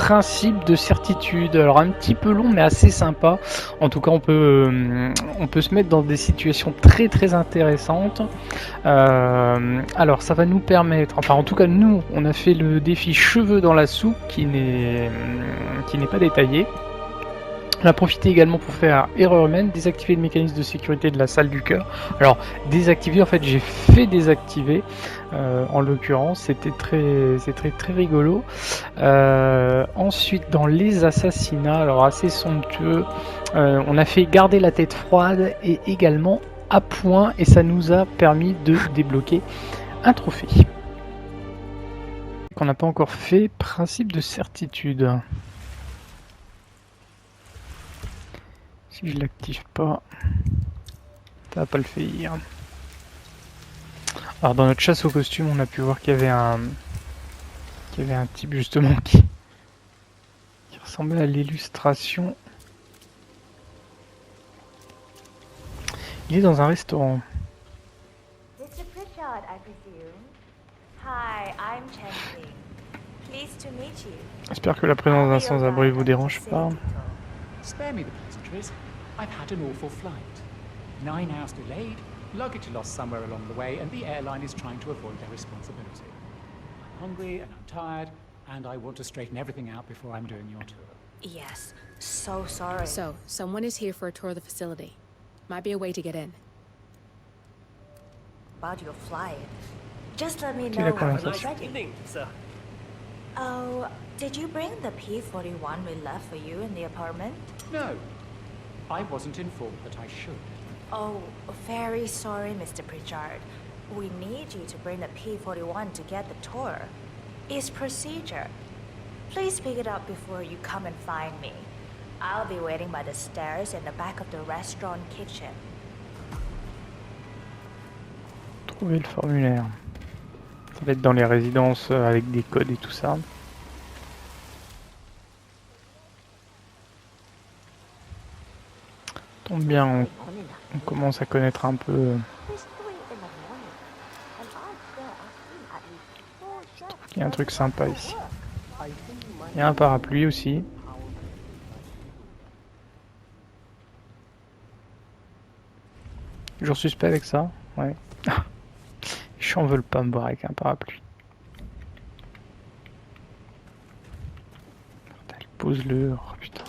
Principe de Certitude. Alors un petit peu long mais assez sympa. En tout cas on peut se mettre dans des situations très intéressantes. Alors ça va nous permettre, enfin en tout cas nous on a fait le défi Cheveux dans la soupe qui n'est pas détaillé. On a profité également pour faire Erreur Humaine, désactiver le mécanisme de sécurité de la salle du cœur. Alors désactiver, en fait j'ai fait désactiver, en l'occurrence c'était très rigolo. Ensuite dans les assassinats, alors assez somptueux, on a fait Garder la tête froide et également à point, et ça nous a permis de débloquer un trophée. Qu'on n'a pas encore fait, Principe de Certitude. Si je l'active pas, ça va pas le faire. Alors dans notre chasse au costume, on a pu voir qu'il y avait un type justement qui ressemblait à l'illustration. Il est dans un restaurant. Mr. Pritchard, I presume. Hi, I'm CHONGQING. Pleased to meet you. J'espère que la présence d'un sans-abri vous dérange pas. Spare me the pleasantries. I've had an awful flight. 9 hours delayed, luggage lost somewhere along the way, and the airline is trying to avoid their responsibility. I'm hungry and I'm tired, and I want to straighten everything out before I'm doing your tour. Yes, so sorry. So, someone is here for a tour of the facility. Might be a way to get in. About your flight. Just let me Quelle know est la when you're conversation? ready. Evening, sir. Oh, did you bring the P41 we left for you in the apartment? No, I wasn't informed that I should. Oh, very sorry, Mr. Pritchard. We need you to bring the P41 to get the tour. It's procedure. Please pick it up before you come and find me. I'll be waiting by the stairs in the back of the restaurant kitchen. Trouver le formulaire. Ça va être dans les résidences avec des codes et tout ça. Tombe bien, on commence à connaître un peu. Il y a un truc sympa ici. Il y a un parapluie aussi. Toujours suspect avec ça, ouais. Les chiens veulent pas me voir avec un parapluie. Pose-le, oh putain.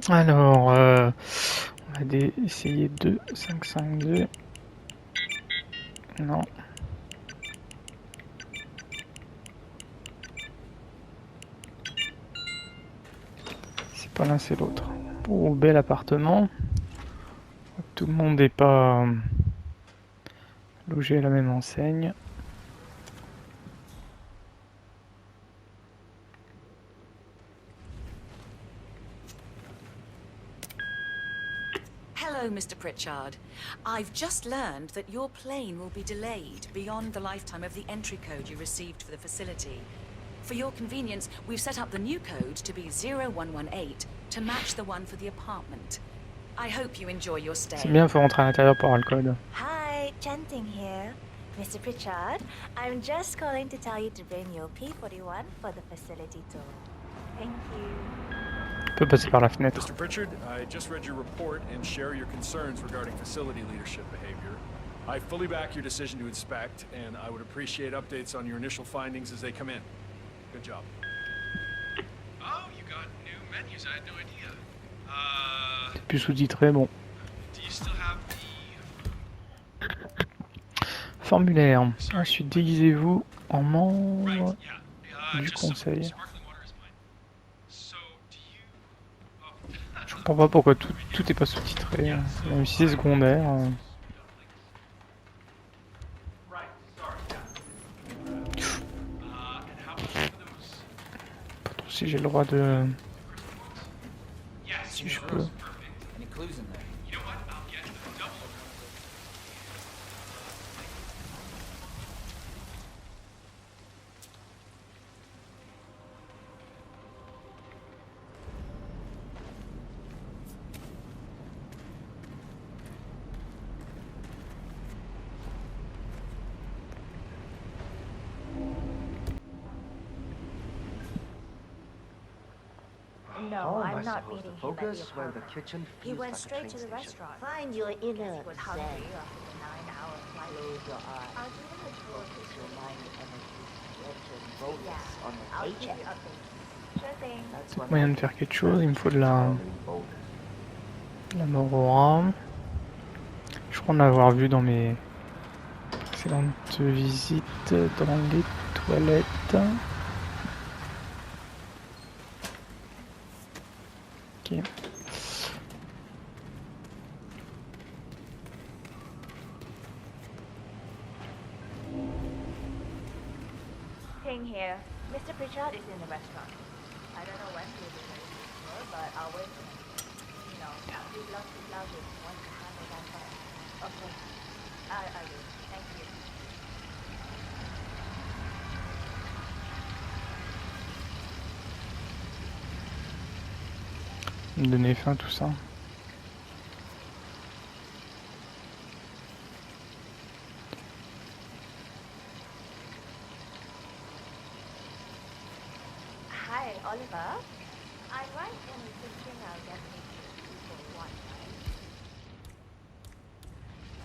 Alors, on va essayer 2, 5, 5, 2. Non. C'est pas l'un, c'est l'autre. Oh, bel appartement. Tout le monde n'est pas logé à la même enseigne. Hello, Mr. Pritchard. I've just learned that your plane will be delayed beyond the lifetime of the entry code you received for the facility. For your convenience, we've set up the new code to be 0118 to match the one for the apartment. I hope you enjoy your stay. C'est bien, faut rentrer à l'intérieur pour avoir le code. Hi, CHONGQING here. Mr. Pritchard, I'm just calling to tell you to bring your P41 for the facility tour. Thank you. On peut passer par la fenêtre. Mr. Pritchard, I just read your report and share your concerns regarding facility leadership behavior. I fully back your decision to inspect, and I would appreciate updates on your initial findings as they come in. Good job. Oh, you got new menus. I had no idea. C'est plus sous-titré, bon. Do you still have the... Formulaire. Ensuite, déguisez-vous en membre Right, yeah. du Just some conseil. sparkling water is fine. So, do you... Oh. Je comprends pas pourquoi tout est pas sous-titré, même si c'est secondaire. Right, sorry. And how much of those... Pas trop si j'ai le droit de... Yes, Si je peux. perfect. Any clues in there? You know what? I'll get the double. no, I'm not meeting him at the apartment. He went straight to the restaurant. Find your Guess inner he was zen. hungry after the 9-hour flight. Close your eyes. I'll give him a tour. Focus your mind energy. Let your Yeah, focus on the I'll keep paycheck. you updated. Sure thing. That's what Moyen de faire quelque chose, il me faut de la Morora. Je crois en avoir vu dans mes excellentes visites dans les toilettes. Ok. Ping here. Mr. Pritchard is in the restaurant. I don't know when he'll be ready to tour, but I'll wait for him. You know, he'd love to want to handle that part. Okay. I will. Thank you. Me donner faim tout ça. Hi, Oliver. I'm right in thinking I'll get me to 241, right?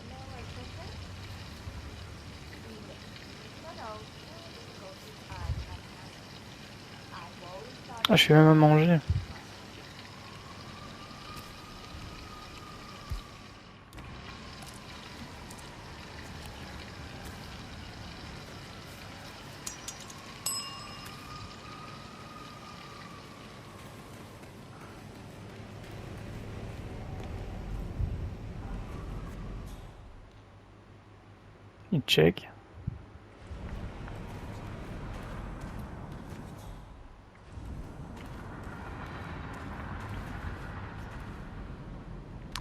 No, wait, question? No. I've always thought Ah, je suis même à manger. Il check.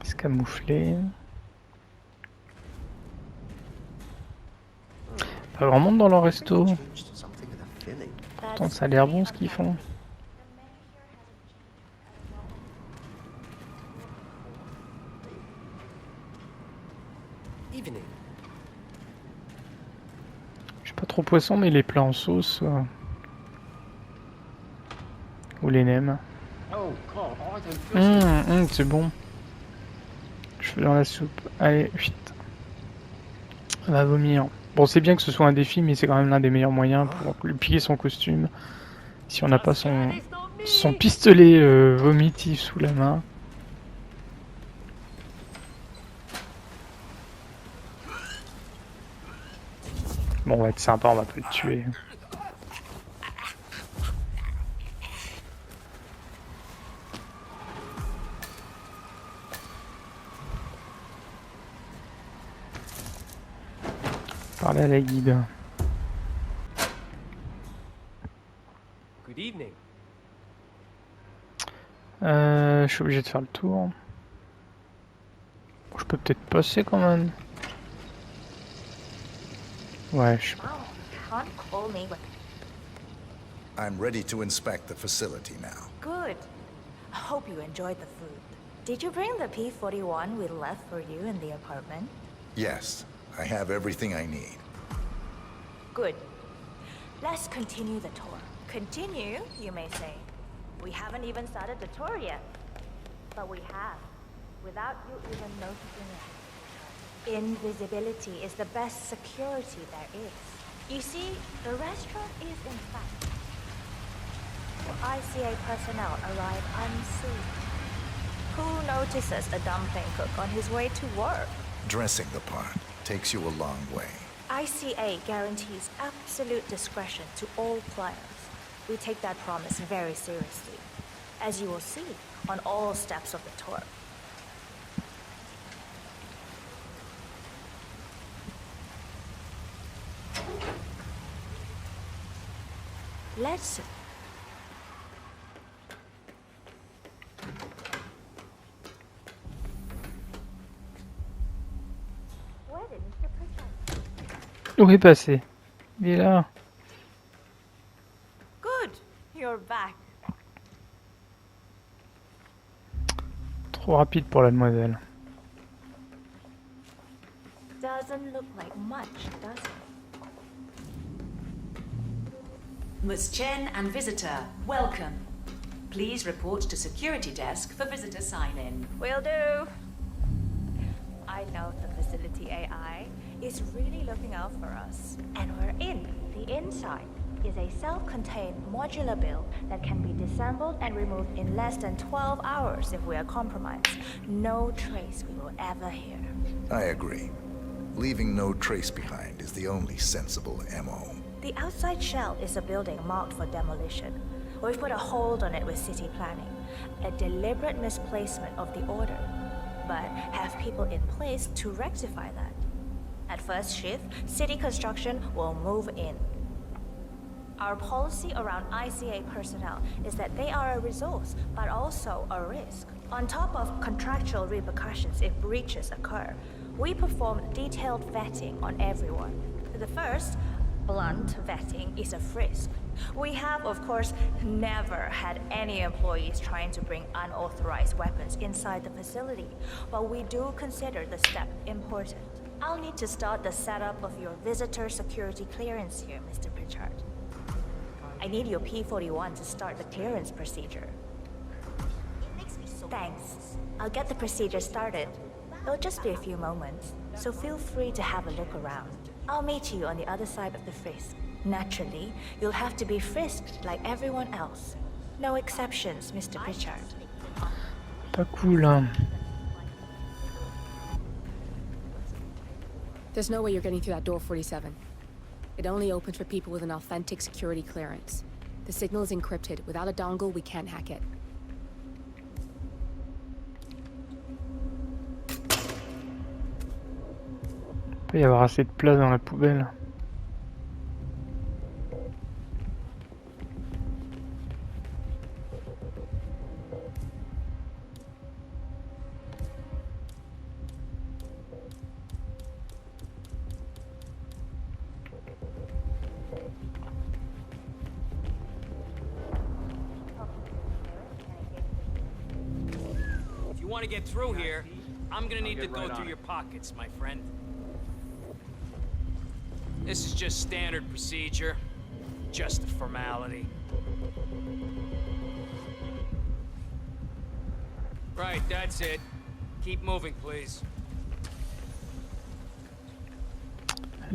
Se camoufler. Pas vraiment dans leur resto. Pourtant ça a l'air bon ce qu'ils font. Evening. Je suis pas trop poisson mais les plats en sauce ou les nems. C'est bon. Je fais dans la soupe. Allez, vite. On va vomir. Bon, c'est bien que ce soit un défi, mais c'est quand même l'un des meilleurs moyens pour lui piquer son costume. Si on n'a pas son pistolet vomitif sous la main. Bon, on va être sympa, on va pas le tuer. Parler à la guide. Good evening. Je suis obligé de faire le tour. Bon, je peux peut-être passer quand même. Ouais, je sais pas. can't call me when... I'm ready to inspect the facility now. Good. I hope you enjoyed the food. Did you bring the P-41 we left for you in the apartment? Yes, I have everything I need. Good. Let's continue the tour. Continue, you may say. We haven't even started the tour yet. But we have, without you even noticing it. Invisibility is the best security there is. You see, the restaurant is in fact. ICA personnel arrive unseen. Who notices a dumpling cook on his way to work? Dressing the part takes you a long way. ICA guarantees absolute discretion to all players. We take that promise very seriously, as you will see on all steps of the tour. Let's... Where did Mr. Pritchard? Où est passé? Il est là. Good, you're back. Trop rapide pour la demoiselle. Doesn't look like much, does it? Ms. Chen and visitor, welcome. Please report to security desk for visitor sign-in. Will do. I know the facility AI is really looking out for us. And we're in. The inside is a self-contained modular build that can be disassembled and removed in less than 12 hours if we are compromised. No trace we will ever hear. I agree. Leaving no trace behind is the only sensible MO. The outside shell is a building marked for demolition. We've put a hold on it with city planning. A deliberate misplacement of the order. But have people in place to rectify that. At first shift, city construction will move in. Our policy around ICA personnel is that they are a resource, but also a risk. On top of contractual repercussions if breaches occur, we perform detailed vetting on everyone. The first, blunt vetting, is a frisk. We have, of course, never had any employees trying to bring unauthorized weapons inside the facility, but we do consider the step important. I'll need to start the setup of your visitor security clearance here, Mr. Pritchard. I need your P-41 to start the clearance procedure. Thanks. I'll get the procedure started. It'll just be a few moments, so feel free to have a look around. I'll meet you on the other side of the frisk. Naturally, you'll have to be frisked like everyone else. No exceptions, Mr. Pritchard. Pas cool, hein. There's no way you're getting through that door 47. It only opens for people with an authentic security clearance. The signal is encrypted. Without a dongle, we can't hack it. Il peut y avoir assez de place dans la poubelle. To get through here, I'm gonna need to go through your pockets, my friend. This is just standard procedure. Just a formality. Right, that's it. Keep moving, please.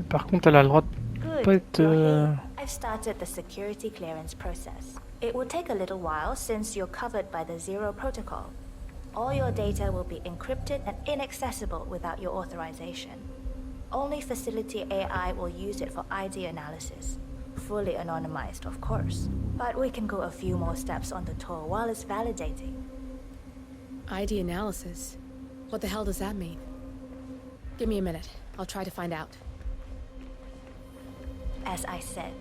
Par contre, elle a le droit de pas être... I've started the security clearance process. It will take a little while since you're covered by the Zero Protocol. All your data will be encrypted and inaccessible without your authorization. Only facility AI will use it for ID analysis. Fully anonymized, of course. But we can go a few more steps on the tour while it's validating. ID analysis? What the hell does that mean? Give me a minute. I'll try to find out. As I said,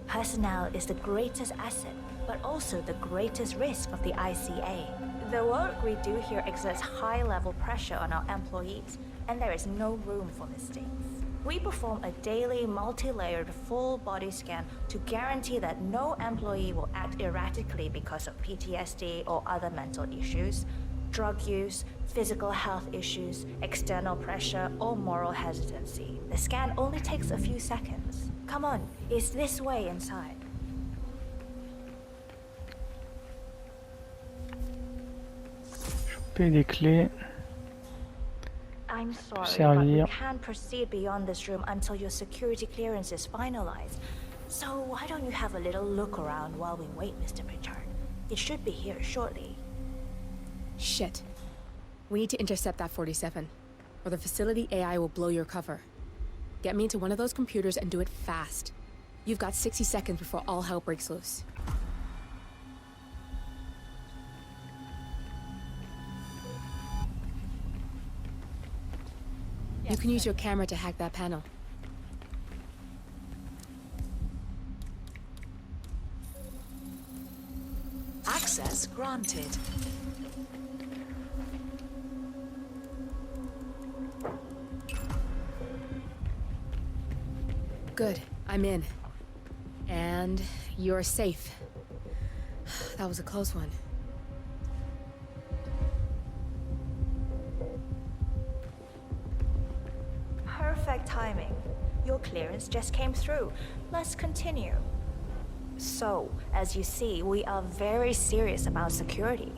personnel is the greatest asset, but also the greatest risk of the ICA. The work we do here exerts high-level pressure on our employees, and there is no room for mistakes. We perform a daily, multi-layered, full-body scan to guarantee that no employee will act erratically because of PTSD or other mental issues, drug use, physical health issues, external pressure, or moral hesitancy. The scan only takes a few seconds. Come on, it's this way inside. Des clés. I'm sorry, Servir. but we can't proceed beyond this room until your security clearance is finalized. So why don't you have a little look around while we wait, Mr. Pritchard? It should be here shortly. Shit. We need to intercept that 47, or the facility AI will blow your cover. Get me into one of those computers and do it fast. You've got 60 seconds before all hell breaks loose. You can use your camera to hack that panel. Access granted. Good, I'm in. And you're safe. That was a close one. Perfect timing. Your clearance just came through. Let's continue. So, as you see, we are very serious about security.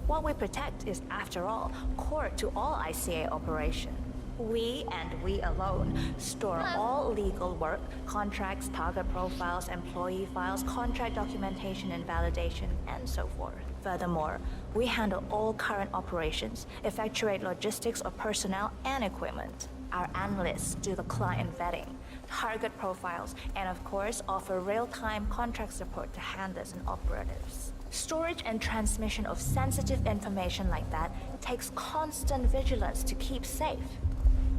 What we protect is, after all, core to all ICA operation. We, and we alone, store all legal work, contracts, target profiles, employee files, contract documentation and validation, and so forth. Furthermore, we handle all current operations, effectuate logistics of personnel and equipment. Our analysts do the client vetting, target profiles, and of course offer real-time contract support to handlers and operatives. Storage and transmission of sensitive information like that takes constant vigilance to keep safe.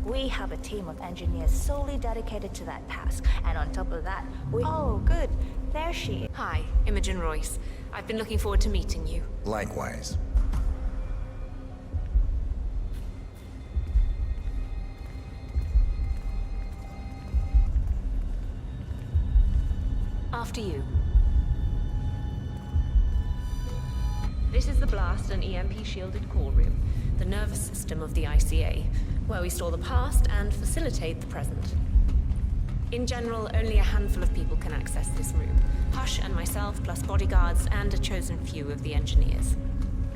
We have a team of engineers solely dedicated to that task, and on top of that, we— Oh, good. There she is. Hi, Imogen Royce. I've been looking forward to meeting you. Likewise. After you. This is the blast and EMP shielded call room, the nervous system of the ICA, where we store the past and facilitate the present. In general, only a handful of people can access this room. Hush and myself, plus bodyguards and a chosen few of the engineers.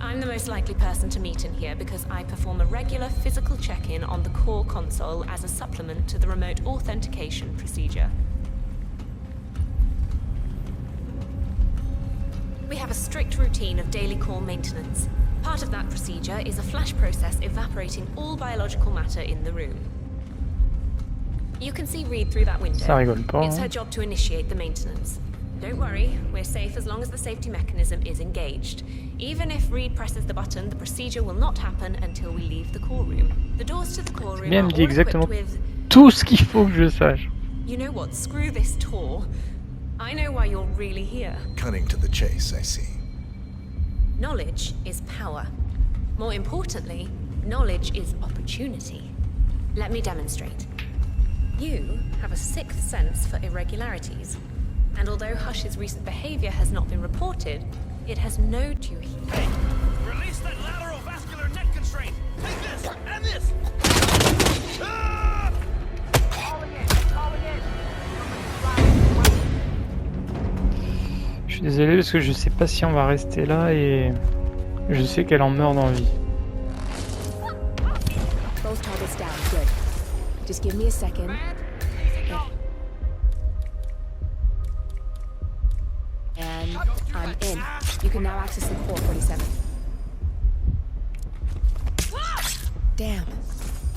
I'm the most likely person to meet in here because I perform a regular physical check-in on the core console as a supplement to the remote authentication procedure. We have a strict routine of daily core maintenance. Part of that procedure is a flash process evaporating all biological matter in the room. You can see Reed through that window. Ça rigole pas. It's her job to initiate the maintenance. Don't worry, we're safe as long as the safety mechanism is engaged. Even if Reed presses the button, the procedure will not happen until we leave the core room. The doors to the core room Bien, are me dit all exactement equipped with... tout ce qu'il faut que je sache. You know what? Screw this tour. I know why you're really here. Cutting to the chase, I see. Knowledge is power. More importantly, knowledge is opportunity. Let me demonstrate. You have a sixth sense for irregularities. And although Hush's recent behavior has not been reported, it has no duty. Hey, release that lateral vascular neck constraint. Take this and this. Ah! Calling in. Je suis désolé parce que je sais pas si on va rester là et je sais qu'elle en meurt d'envie. Both targets down, good. Just give me a second. And I'm in. You can now access the core 47. Damn.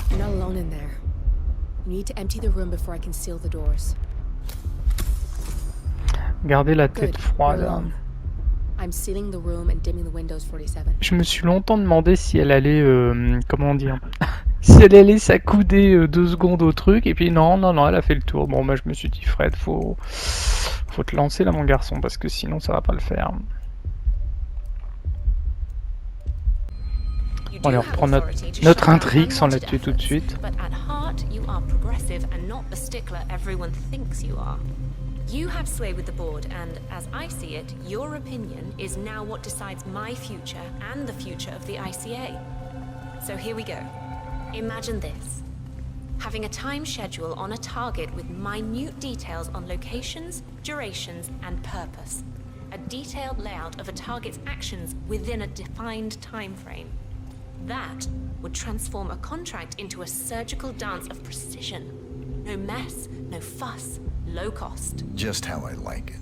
You're not alone in there. You need to empty the room before I can seal the doors. Garder la tête Good. froide. You're alone. I'm sealing the room and dimming the windows 47. Je me suis longtemps demandé si elle allait, comment dire, si elle allait s'accouder 2 secondes au truc, et puis non, elle a fait le tour. Bon, moi je me suis dit, Fred, faut te lancer là, mon garçon, parce que sinon ça va pas le faire. Bon, allez, on reprend notre intrigue sans la tuer tout de suite. But at heart, you are progressive and not the stickler everyone thinks you are. You have sway with the board, and as I see it, your opinion is now what decides my future and the future of the ICA. So here we go. Imagine this. Having a time schedule on a target with minute details on locations, durations, and purpose. A detailed layout of a target's actions within a defined time frame. That would transform a contract into a surgical dance of precision. No mess, no fuss, low cost. Just how I like it.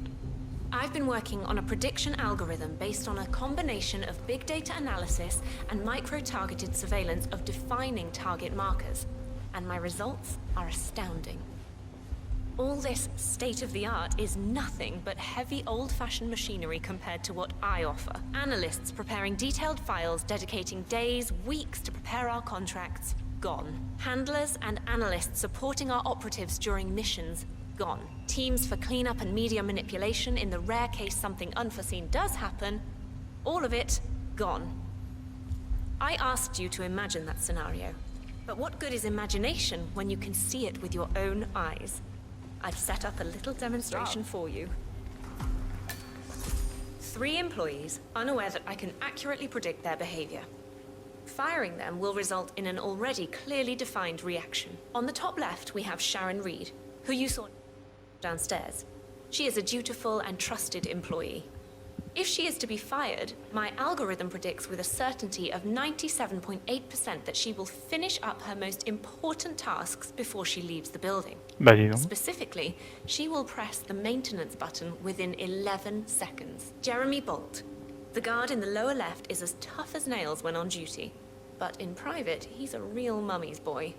I've been working on a prediction algorithm based on a combination of big data analysis and micro-targeted surveillance of defining target markers. And my results are astounding. All this state-of-the-art is nothing but heavy old-fashioned machinery compared to what I offer. Analysts preparing detailed files dedicating days, weeks to prepare our contracts, gone. Handlers and analysts supporting our operatives during missions, gone. Teams for cleanup and media manipulation in the rare case something unforeseen does happen, all of it, gone. I asked you to imagine that scenario. But what good is imagination when you can see it with your own eyes? I've set up a little demonstration for you. 3 employees, unaware that I can accurately predict their behavior. Firing them will result in an already clearly defined reaction. On the top left, we have Sharon Reed, who you saw downstairs. She is a dutiful and trusted employee. If she is to be fired, my algorithm predicts with a certainty of 97.8% that she will finish up her most important tasks before she leaves the building. Bah dis donc. Specifically, she will press the maintenance button within 11 seconds. Jeremy Bolt. The guard in the lower left is as tough as nails when on duty, but in private, he's a real mummy's boy.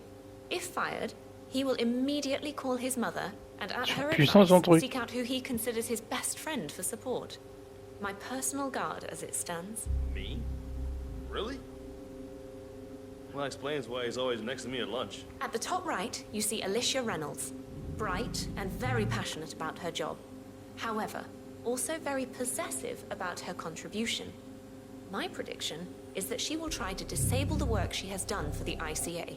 If fired, he will immediately call his mother and at her advice seek out who he considers his best friend for support. My personal guard as it stands. Me? Really? Well, that explains why he's always next to me at lunch. At the top right, you see Alicia Reynolds. Bright and very passionate about her job. However, also very possessive about her contribution. My prediction is that she will try to disable the work she has done for the ICA.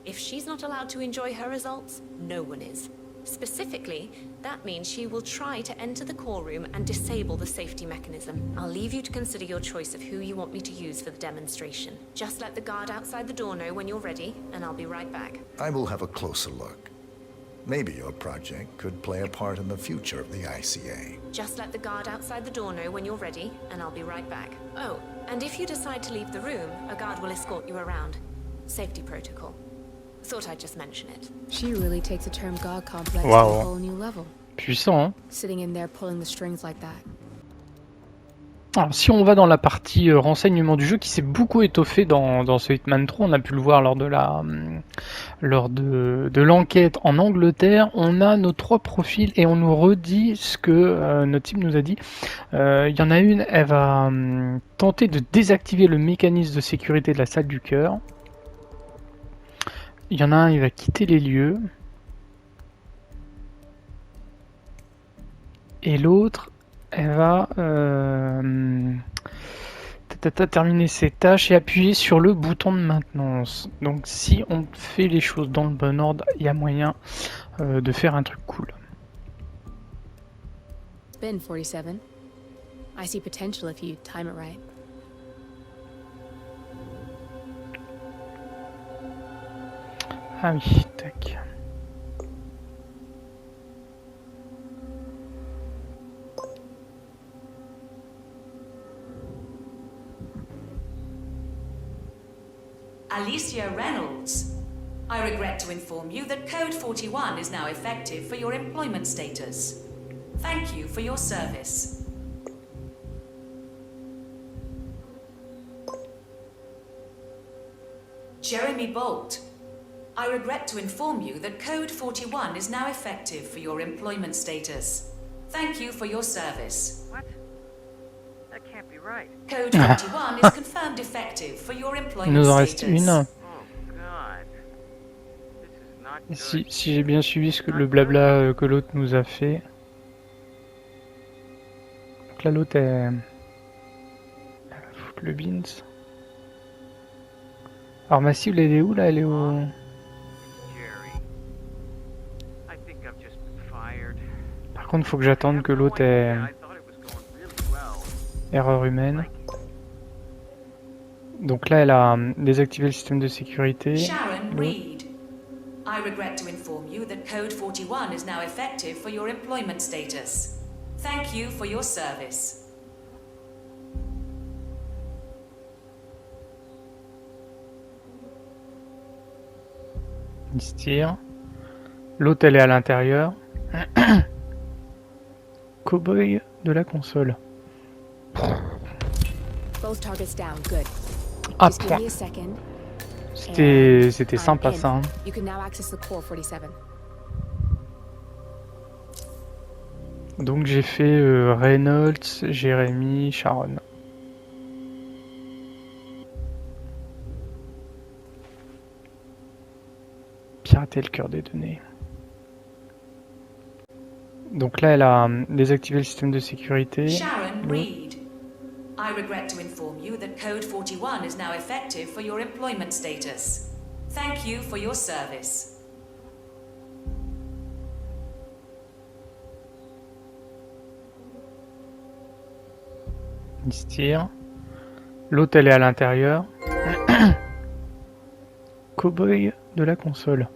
If she's not allowed to enjoy her results, no one is. Specifically, that means she will try to enter the core room and disable the safety mechanism. I'll leave you to consider your choice of who you want me to use for the demonstration. Just let the guard outside the door know when you're ready, and I'll be right back. I will have a closer look. Maybe your project could play a part in the future of the ICA. Just let the guard outside the door know when you're ready, and I'll be right back. Oh, and if you decide to leave the room, a guard will escort you around. Safety protocol. Thought I'd just mention it. She really takes a term god complex to a whole new level. Puissant, hein. Sitting in there pulling the strings like that. Alors, si on va dans la partie renseignement du jeu qui s'est beaucoup étoffée dans ce Hitman 3, on a pu le voir lors de l'enquête en Angleterre, on a nos 3 profils et on nous redit ce que notre team nous a dit. Il y en a une, elle va tenter de désactiver le mécanisme de sécurité de la salle du cœur. Il y en a un, il va quitter les lieux. Et l'autre, elle va terminer ses tâches et appuyer sur le bouton de maintenance. Donc si on fait les choses dans le bon ordre, il y a moyen de faire un truc cool. Ben 47. I see potential if you time it right. Ah oui, tac. Alicia Reynolds. I regret to inform you that Code 41 is now effective for your employment status. Thank you for your service. Jeremy Bolt. I regret to inform you that Code 41 is now effective for your employment status. Thank you for your service. What? That can't be right. Code 41 is confirmed effective for your Il employment nous en reste une. Oh God. This is not good. Si j'ai bien suivi le blabla que l'autre nous a fait. Donc là l'autre elle va foutre le beans. Alors ma cible elle est où là? Elle est au... Par contre, il faut que j'attende que l'autre ait erreur humaine. Donc là, elle a désactivé le système de sécurité. Sharon Reed. I regret to inform you that Code 41 is now effective for your employment status. Thank you for your service. Il se tire. L'autre, elle est à l'intérieur. CowBoy de la console. Ah, point. C'était sympa ça. Hein. Donc j'ai fait Reynolds, Jérémy, Sharon. Pirater le cœur des données. Donc là, elle a désactivé le système de sécurité. Sharon Reed. I regret to inform you that Code 41 is now effective for your employment status. Thank you for your service. Il se tire. L'autre, elle est à l'intérieur. CowBoy de la console.